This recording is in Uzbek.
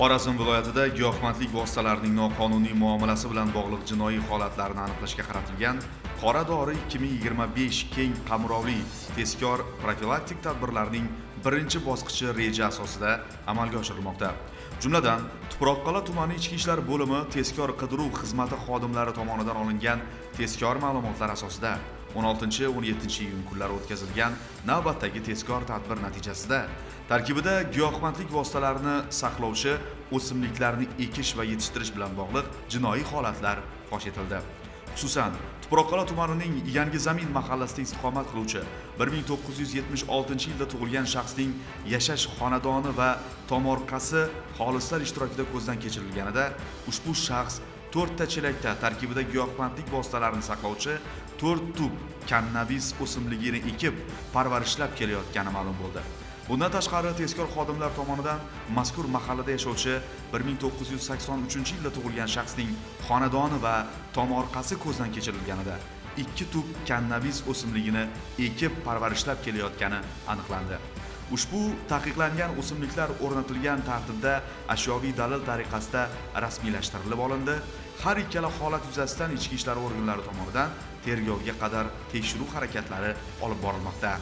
Xorazm viloyatida giyohvandlik vositalarining noqonuniy muomalasi bilan bog'liq jinoiy holatlarni aniqlashga qaratilgan Qora dori 2025 keng qamrovli tezkor profilaktik tadbirlarning birinchi bosqichi reja asosida amalga oshirilmoqda. Jumladan, Tuproqqal'a tumani Ichki ishlar bo'limi tezkor qidiruv xizmati xodimlari tomonidan olingan tezkor ma'lumotlar asosida 16-17 iyun kunlari o'tkazilgan navbatdagi tezkor tadbir natijasida tarkibida giyohvandlik vositalarini saqlovchi o'simliklarni ekish va yetishtirish bilan bog'liq jinoiy holatlar fosh etildi. Xususan, Tuproqqal'a tumanining Yangi Zamin mahallasida istiqomat qiluvchi 1976-yilda tug'ilgan shaxsning yashash xonadoni va tomorqasi xolislar ishtirokida ko'zdan kechirilganida ushbu shaxs 4 ta chelakda tarkibida giyohvandlik vositalarini saqlovchi 4 tub kannabis o'simligini ekib, parvarishlab kelayotgani ma'lum bo'ldi. Bundan tashqari, tezkor xodimlar tomonidan mazkur mahallada yashovchi 1983-yilda tug'ilgan shaxsning xonadoni va tomorqasi ko'zdan kechirilganida 2 tub kannabis o'simligini ekib, parvarishlab kelayotgani aniqlandi. Ushbu taqiqlangan o'simliklar o'rnatilgan tartibda ashyoviy dalil tariqasida rasmiylashtirilib olindi. Har ikkala holat yuzasidan ichki ishlar organlari tomonidan tergovga qadar tekshiruv harakatlari olib borilmoqda.